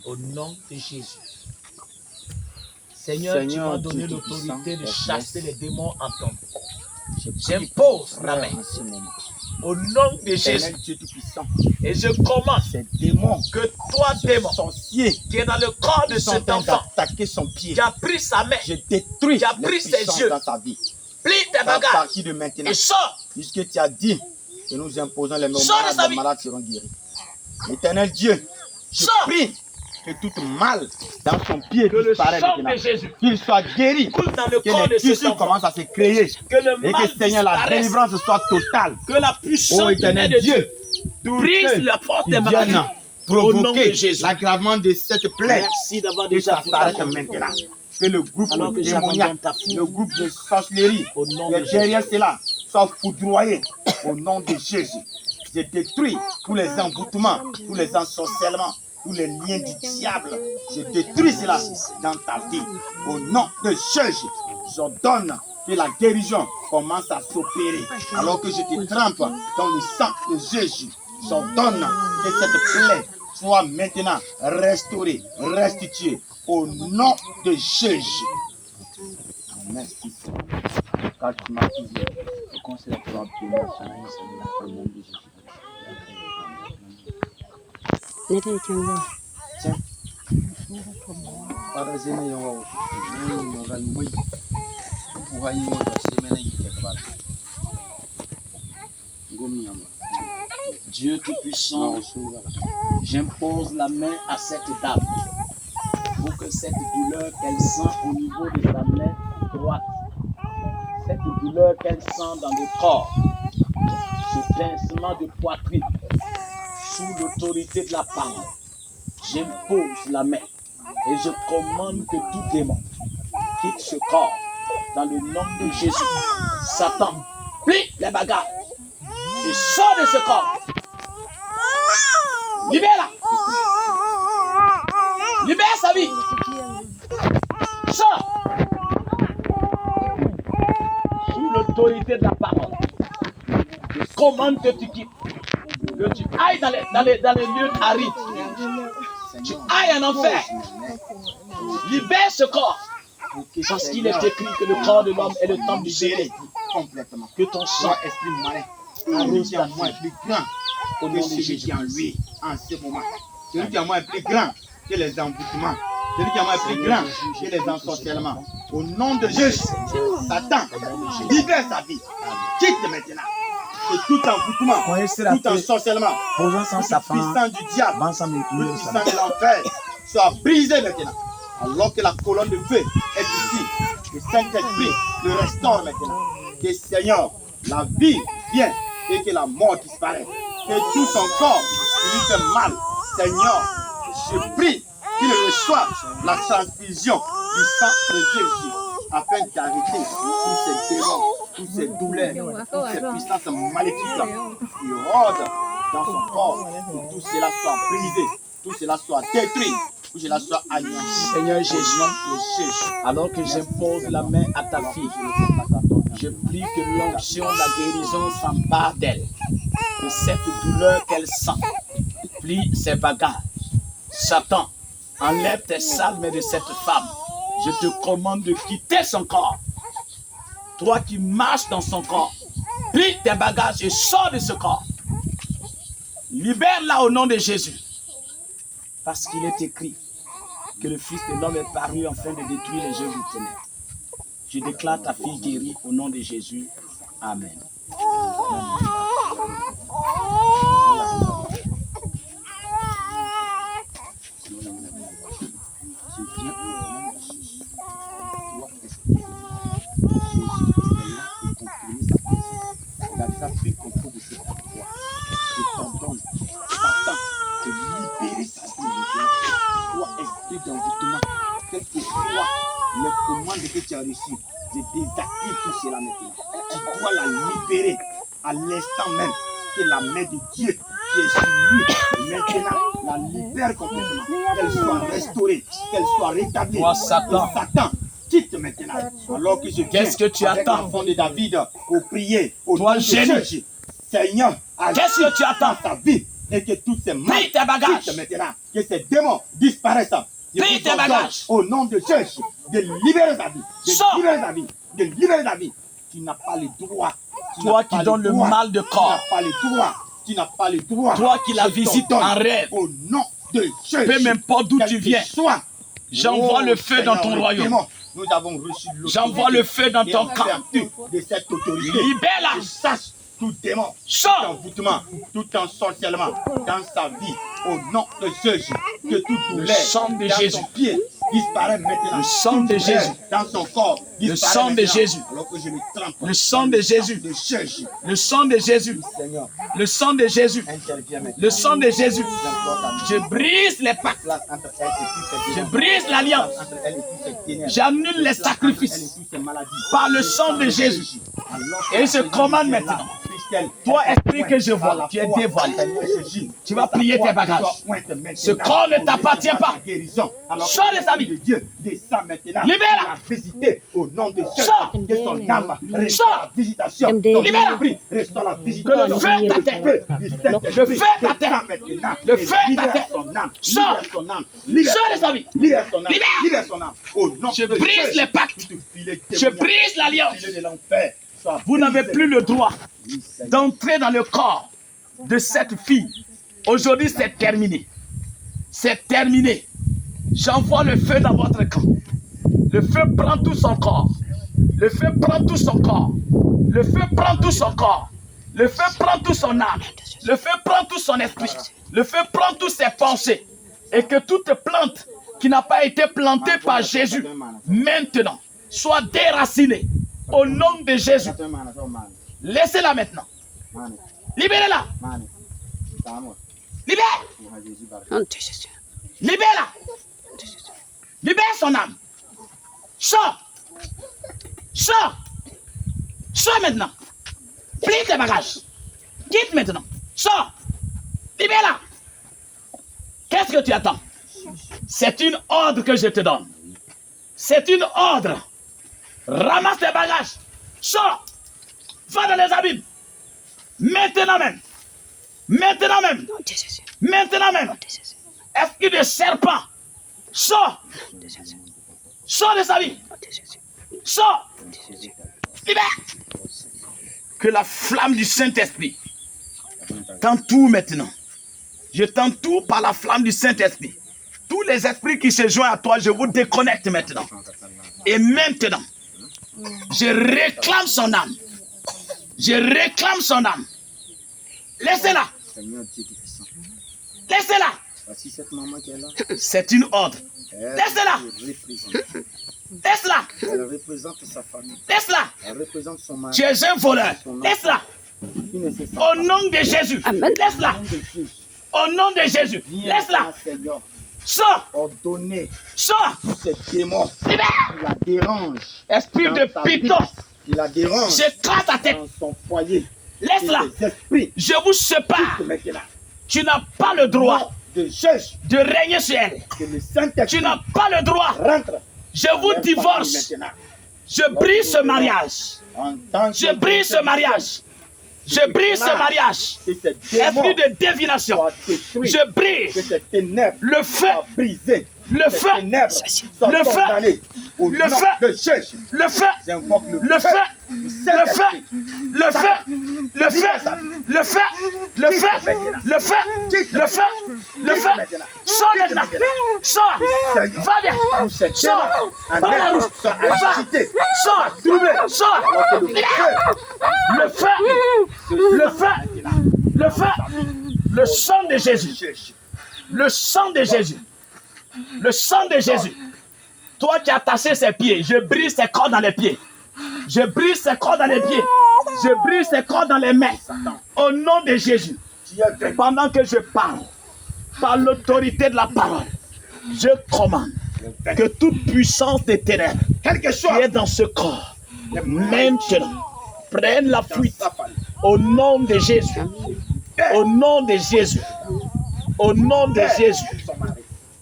Au nom de Jésus. Seigneur, tu m'as donné l'autorité de chasser les démons en ton nom. J'impose la main au nom de Jésus. Et je commande ces démons, que toi, démon, sorcier, qui est dans le corps de cet enfant, son pied, qui a pris sa main, je détruis qui a pris ses yeux, dans sa vie. Plie tes À bagages partir de maintenant, et sors. Puisque tu as dit que nous imposons les mots Sors de sa malades, vie. les malades seront guéris. Éternel Dieu, je Sors. prie que toute mal dans son pied Que le disparaisse sang maintenant. de Jésus Qu'il soit guéri. coule dans le Que corps de les cet tissus enfant. commencent à se créer. Que le Et mal que Seigneur, la disparaisse. délivrance soit totale. Que la puissance Oh éternel de Dieu, Dieu brise la porte des maladies. Au nom de Provoquer Jésus. l'aggravement de cette plaie. Merci d'avoir Que déjà ça fait s'arrête ta maintenant. Que le groupe Alors que démoniaque, j'abandonne ta fille. le groupe de sorcellerie, Au nom qui de est derrière Jésus. cela, soit foudroyé au nom de Jésus. Je détruis tous les envoûtements, tous les ensorcellements, tous les liens du diable. Je détruis cela dans ta vie. Au nom de Jésus, j'ordonne que la guérison commence à s'opérer. Alors que je te trempe dans le sang de Jésus, j'ordonne que cette plaie soit maintenant restaurée, restituée. Au nom de Jésus. Merci. Car tu m'as dit, je conseille à toi de me au nom de Jésus. Tiens. Para zena yawa ni moral mai ku hayi mo da sai mena yi ta ba gomi yamba. Dieu Tout-Puissant, j'impose la main à cette dame pour que cette douleur qu'elle sent au niveau de sa main droite, cette douleur qu'elle sent dans le corps, ce pincement de poitrine, sous l'autorité de la parole, j'impose la main et je commande que tout démon quitte ce corps dans le nom de Jésus. Satan, plie les bagages et sors de ce corps. Libère-la. Libère sa vie. Sors. Sous l'autorité de la parole, je commande que tu quittes. Que tu ailles dans les lieux arides. Tu ailles en enfer. Libère ce corps. Parce qu'il est écrit que le corps de l'homme est le temple du Seigneur. Complètement. Que ton sang esprit malin arrose ta moi vie. plus grand Au que nom de celui Jésus. qui est en lui en ce moment. Celui qui est en moi est plus grand que les envoûtements. Celui qui est en moi est plus grand que les ensorcellements. Au nom de Jésus, Satan, libère sa vie. Quitte maintenant. Que tout envoûtement, tout ensorcellement, toute puissance du diable, toute puissance de l'enfer soit brisée maintenant. Alors que la colonne de feu est ici, le Saint-Esprit le restaure maintenant. Que Seigneur, la vie vienne et que la mort disparaisse. Que tout son corps lui fait mal. Seigneur, je prie qu'il reçoive la transfusion du sang de Jésus afin d'arrêter tous ces démons, toutes ces douleurs, toutes ces puissances maléfiques qui rôdent dans son corps. Que tout cela soit brisé, tout cela soit détruit, tout cela soit anéanti. Seigneur Jésus, Au nom de Jésus. alors que j'impose la main à ta fille, je prie que l'onction, la guérison s'empare d'elle. Que cette douleur qu'elle sent plie ses bagages. Satan, enlève tes salmes de cette femme. Je te commande de quitter son corps. Toi qui marches dans son corps, plie tes bagages et sors de ce corps. Libère-la au nom de Jésus. Parce qu'il est écrit que le Fils de l'homme est paru afin de détruire les œuvres du ténèbres. Je déclare ta fille guérie au nom de Jésus. Amen. libérer sa vie. Toi, esprit d'envoûtement, quel que soit le commande que tu as reçu, je désactive tout cela maintenant. Tu dois la libérer à l'instant même que la main de Dieu qui est sur lui, maintenant, la libère complètement. Qu'elle soit restaurée, qu'elle soit rétablie. Toi, Satan. Et Satan, quitte maintenant. Alors que je viens Qu'est-ce que tu avec attends? l'enfant de David pour prier au Toi, nom de génie. Jésus. Seigneur, Qu'est-ce que tu attends? ta vie et que tous ces mal Plie tes bagages. quittent maintenant, que ces démons disparaissent. Je Plie vous tes ordonne, bagages. au nom de Jésus, de libérer ta vie, de Sors. libérer ta vie, de libérer ta vie. Tu n'as pas le droit. Tu Toi n'as qui pas donnes le droit. mal de corps. Tu n'as pas le droit. Tu n'as pas le droit. Toi qui la Je visites t'ordonne, en rêve. au nom de Jésus. Peu m'importe d'où quel tu que viens. soit. J'envoie le feu dans Seigneur, ton le royaume. démon, nous avons reçu l'autorité J'envoie le feu dans et ton en camp. vertu de cette autorité. Libère-la. Je sache tout démon, tout Sors. envoûtement, tout ensorcellement dans sa vie, au nom de Jésus, que toute douleur sang de dans Jésus. son pied disparaît maintenant. Le sang Toute de douleur Jésus. dans son corps Le disparaît sang de maintenant. Jésus. Alors que je le trempe. Le sang de Jésus. De Jésus. Le sang de Jésus. Seigneur, Le sang de Jésus. interviens maintenant. Le sang de Jésus. J'implore ta Je brise les pactes. place entre elle et tous ces Je démons. brise l'alliance. Entre elle et tous ces ténèbres. J'annule les Elle et sacrifices toutes ces maladies. par le sang de Jésus. Et je commande maintenant. Toi, esprit que je vois, tu es dévoilé. Tu vas plier tes bagages. Ce corps ne t'appartient pas. Sors de sa vie. Libère-la. Visiter au nom de Jésus. Sors. Que son âme restaure Sors. la visitation. Libère-la. Restaure la visitation. Que le feu t'atteint. Le feu t'atteint. Le feu t'atteint. Sors. Sors de sa vie. Libère son âme. Libère. Libère son âme. Au nom Je de brise Jésus. les pactes. Je brise l'alliance. Filet de l'enfer. Soit Vous n'avez brisé. plus le droit Oui, Seigneur. d'entrer dans le corps de cette fille. Aujourd'hui, c'est terminé. C'est terminé. J'envoie le feu dans votre camp. Le feu prend tout son corps. Le feu prend tout son corps. Le feu prend tout son corps. Le feu prend tout son âme. Le feu prend tout son esprit. Le feu prend toutes ses pensées. Et que toute plante qui n'a pas été plantée par Jésus, maintenant, soit déracinée. Au nom de Jésus. Laissez-la maintenant. Libérez-la. Libère. Libère-la. Libère son âme. Sors. Sors. Sors maintenant. Plie tes bagages. Quitte maintenant. Sors. Libère-la. Qu'est-ce que tu attends? C'est une ordre que je te donne. C'est une ordre. Ramasse tes bagages. Sors. Va dans les abîmes. Maintenant même. Maintenant même. Maintenant même. Esprit de serpent. Sors. Sors de sa vie. Sors. Libère. Que la flamme du Saint-Esprit t'entoure maintenant. Je t'entoure par la flamme du Saint-Esprit. Tous les esprits qui se joignent à toi, je vous déconnecte maintenant. Et maintenant, je réclame son âme. Je réclame son âme. Laissez-la. Seigneur Dieu Tout-Puissant. Laissez-la. Voici cette maman qui est là. C'est une ordre. Laisse-la. Laisse-la. Elle représente sa famille. Laisse-la. Elle représente son mari. Tu es un voleur. Laisse-la. Qui ne se sent Au nom de Jésus. Laisse-la. pas de Jésus. Au nom de Jésus. Laisse-la. Seigneur, Sors. ordonnez Sors. ces démons Libère. qui la dérangent. Esprit dans de sa python. vie, qui la dérangent J'écrase ta tête. dans son foyer. Laisse-la. Que ces esprits Je vous sépare. maintenant. Tu n'as pas le droit De Jésus. de régner sur elle. Que le Saint-Esprit Tu n'as pas le droit. rentre. Je vous divorce. Maintenant. Je brise ce mariage. En tant que Je brise ce mariage. Je brise ce mariage. que ces démons Esprit de divination. soient détruits. Je brise Que ces ténèbres le feu. soient brisées. Le Ces feu. ténèbres soient Le feu. condamnées. Au Le nom feu. de Jésus. Le feu. J'invoque Le feu. Le feu. Le feu. Le feu. Le feu. Le feu. Le feu. Le feu. Le feu. Sors maintenant. Sors. Va bien. Sors. Va la route. Va. Sors. Sors. Le feu. Le feu. Le feu. Le sang de Jésus. Le sang de Jésus. Le sang de Jésus. Toi qui as attaché ses pieds, je brise ses corps dans les pieds. Je brise ses corps dans les pieds. Je brise ses corps dans les mains. Au nom de Jésus. Pendant que je parle, par l'autorité de la parole, je commande que toute puissance des ténèbres qui est dans ce corps, maintenant, prenne la fuite au nom de Jésus. Au nom de Jésus. Au nom de Jésus.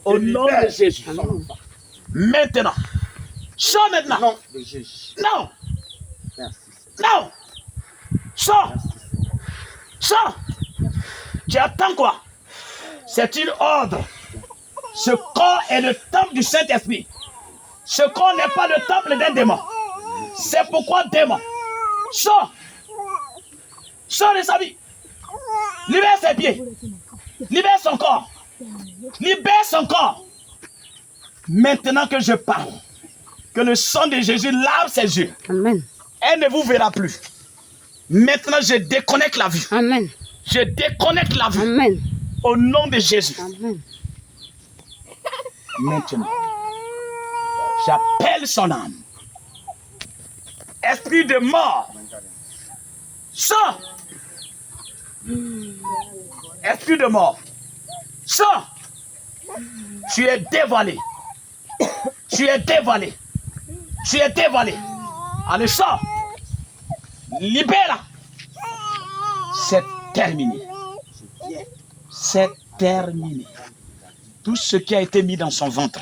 Au nom de Jésus. Maintenant. Sors maintenant. Non. Non. Sors. Sors. Tu attends quoi? C'est une ordre. Ce corps est le temple du Saint-Esprit. Ce corps n'est pas le temple d'un démon. C'est pourquoi démon. Sors. Sors de sa vie. Libère ses pieds. Libère son corps. Libère son corps. Maintenant que je parle, que le sang de Jésus lave ses yeux. Amen. Elle ne vous verra plus. Maintenant, je déconnecte la vue. Amen. Je déconnecte la vue. Amen. Au nom de Jésus. Amen. Maintenant, j'appelle son âme. Esprit de mort. Sors. Esprit de mort. Sors. Tu es dévoilé. Tu es dévoilé. Tu es dévoilé. Allez, sors. Libère-la. C'est terminé. C'est terminé. Tout ce qui a été mis dans son ventre,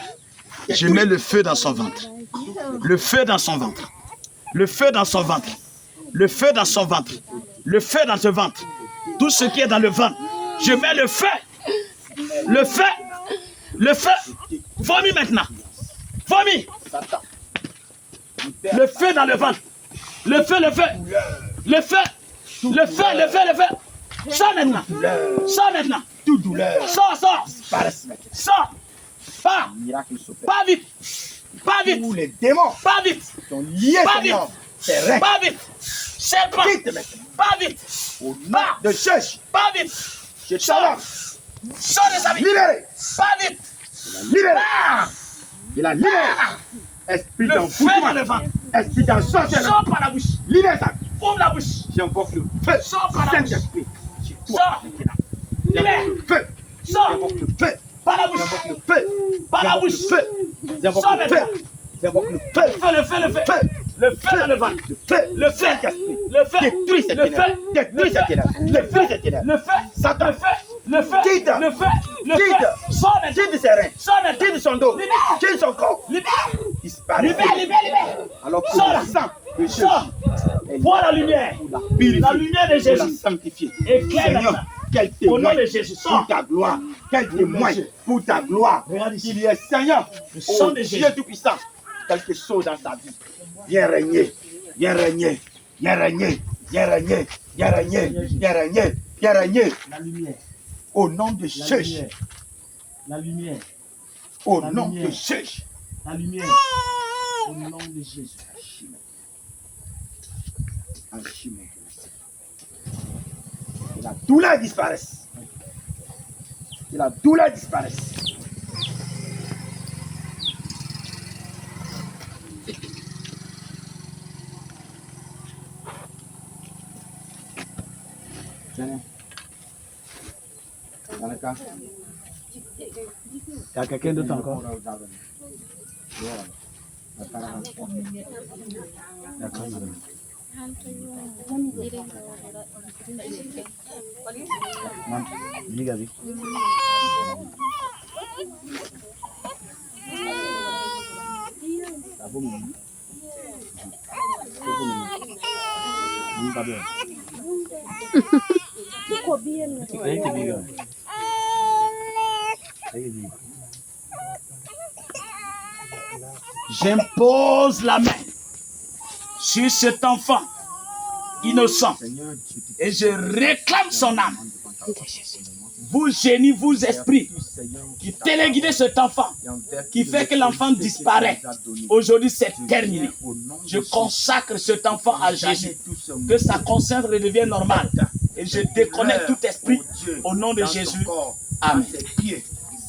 je mets le feu dans son ventre. Le feu dans son ventre. Le feu dans son ventre. Le feu dans son ventre. Le feu dans ce ventre. Tout ce qui est dans le ventre, je mets le feu. Le feu. Le feu. Vomis maintenant. Vomis. Le feu dans le ventre. Le feu, le feu. Le feu. Le feu, le feu, le feu. Sors maintenant. Sors maintenant. Toute douleur. Sors, sors. Sors. Pas. Pas vite. Pas vite. Tous les démons Pas vite. sont liés, Pas Seigneur. vite. C'est vrai. Pas vite. Serpent. Quitte maintenant. Pas vite. Au nom de Jésus, Pas vite. je Sors. t'annonce. Sors de sa vie. Libéré. Pas vite. Libéré. Ah. Il a libéré. Esprit Le feu d'enfouissement. dans le ventre. Esprit d'ensorcellement. Sors par la bouche. Libère ça. Ouvre la bouche. J'invoque le feu. Sors par la bouche. Saint-Esprit. Sors. Libère. Le feu. Sors. J'invoque le feu. Par la bouche. J'invoque le feu. Par la J'invoque bouche. le feu. J'invoque Sors le feu. maintenant. J'invoque le Le feu. feu, le feu, le feu. Feu. Le feu dans le ventre. Le feu. Le feu. Saint-Esprit. Le feu. Détruis cette Le ténèbre. feu. Détruis cette ténèbre. Détruis cette ténèbre. Le feu. Satan. Le feu. Le feu. Quitte. Le feu. Le feu. Quitte. Sors maintenant. Quitte ses reins. Sors maintenant. Quitte son dos. Libère. Quitte son corps. Libère. Disparaît. Libère, libère, libère. Alors que Sors le là. sang de Jésus Sors. Vois la lumière. purifie, La lumière de pour la Jésus. sanctifier. Éclaire Seigneur, maintenant. quel Au nom témoin de Jésus. pour Sors. ta gloire. Quel témoin pour ta gloire. Regarde ici. Il est Seigneur. Le sang Oh de Dieu Jésus. Tout-Puissant. Quelque chose dans sa vie. Viens régner. Viens régner. Viens régner. Viens régner. Viens régner. Viens régner. Viens régner. La lumière. Au nom de La Jésus. lumière. La lumière. Au La nom lumière. de Jésus. La lumière. Au nom de Jésus. Que la douleur disparaisse. Que la douleur disparaisse. Tiens. Dans le cas. Il y a quelqu'un d'autre encore? D'accord, madame. Diga, diga. J'impose la main sur cet enfant innocent et je réclame son âme. Vous génies, vous esprits qui téléguidez cet enfant, qui fait que l'enfant disparaît. Aujourd'hui, c'est terminé. Je consacre cet enfant à Jésus. Que sa conscience redevienne normale. Et je déconnecte tout esprit au nom de Jésus. Amen.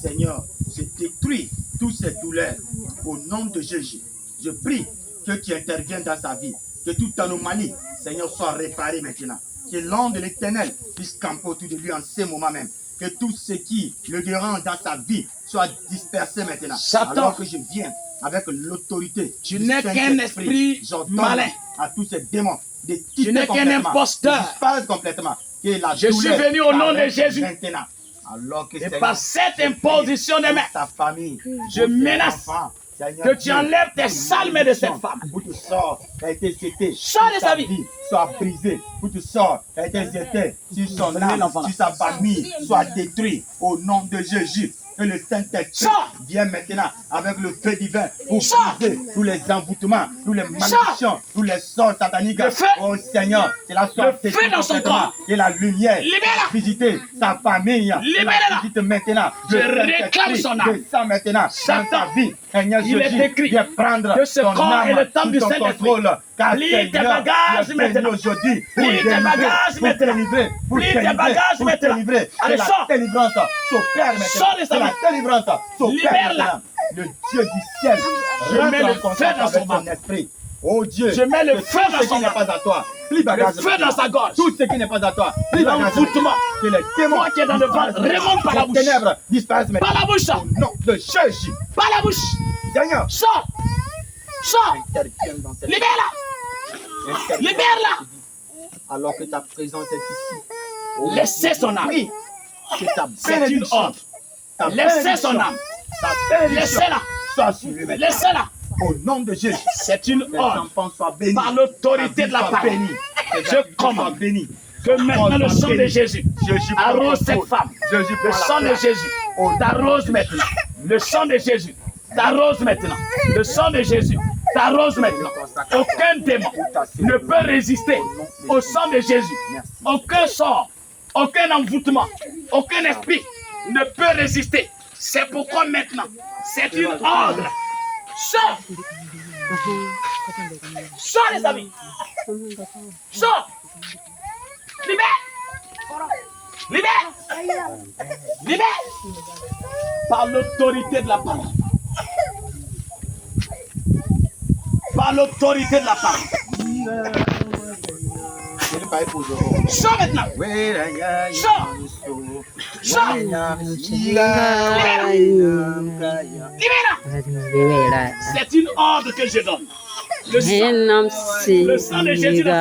Seigneur, je détruis toutes ces douleurs au nom de Jésus. Je prie que tu interviennes dans sa vie, que toute anomalie, Seigneur, soit réparée maintenant. Que l'ange de l'Éternel puisse camper autour de lui en ce moment même. que tout ce qui le dérange dans sa vie soit dispersé maintenant. Satan, alors que je viens avec l'autorité. tu n'es qu'un esprit malin. À tous ces démons. Tu n'es qu'un imposteur. Disparaissent complètement. Je suis venu au nom de Jésus. Maintenant. Alors que et par cette imposition de main, ta famille, je menace que tu enlèves tes sales mains de cette femme. Pour tout sort qui a été jeté, sors de sa vie, soit brisé. Pour tout sort qui a été jeté sur son âme, sur sa famille, soit détruit au nom de Jésus. Que le Saint-Esprit vient maintenant avec le feu divin pour briser tous les envoûtements, tous les malédictions, tous les sorts sataniques. Oh Seigneur, c'est la sorte de feu dans son corps. Et la lumière visiter sa famille. Visite maintenant. Je réclame son âme. Descends maintenant dans ta vie. Seigneur Jésus, viens prendre que ce corps est le temple du Saint-Esprit. Plie tes bagages maintenant. Aujourd'hui, plie tes bagages maintenant. Plie tes bagages maintenant. Allez, sors. Délivrance s'opère maintenant. Sors de sa vie. La délivrance s'opère maintenant. Le Dieu du ciel, je mets le feu dans son esprit. Oh Dieu, je mets le feu dans son n'est pas à toi. Le feu dans sa gorge. Tout ce qui n'est pas à toi. L'envoûtement. Que les démons qui est dans le ventre remonte par la bouche. Ténèbres disparaissent maintenant. Par la bouche. Au nom de Jésus. Par la bouche. Seigneur. Sors. Sors. Libère-la. Libère-la. Alors que ta présence est ici. Laissez son âme. C'est une ordre. Laissez son âme. Laissez-la. Laissez-la. Au nom de Jésus. C'est une ordre. Par l'autorité de la parole. Je commande que maintenant le sang de Jésus arrose cette femme. Le sang de Jésus t'arrose maintenant. Le sang de Jésus t'arrose maintenant. Le sang de Jésus t'arrose maintenant. Aucun démon ne peut résister au sang de Jésus. Aucun sort, aucun envoûtement, aucun esprit ne peut résister. C'est pourquoi maintenant, c'est une ordre. Sors! Sors les amis! Sors! Libère! Libère! Libère! Par l'autorité de la parole. Par l'autorité de la parole. Sors maintenant! Sors! Sors! Libère! C'est une ordre que je donne. Le sang de Jésus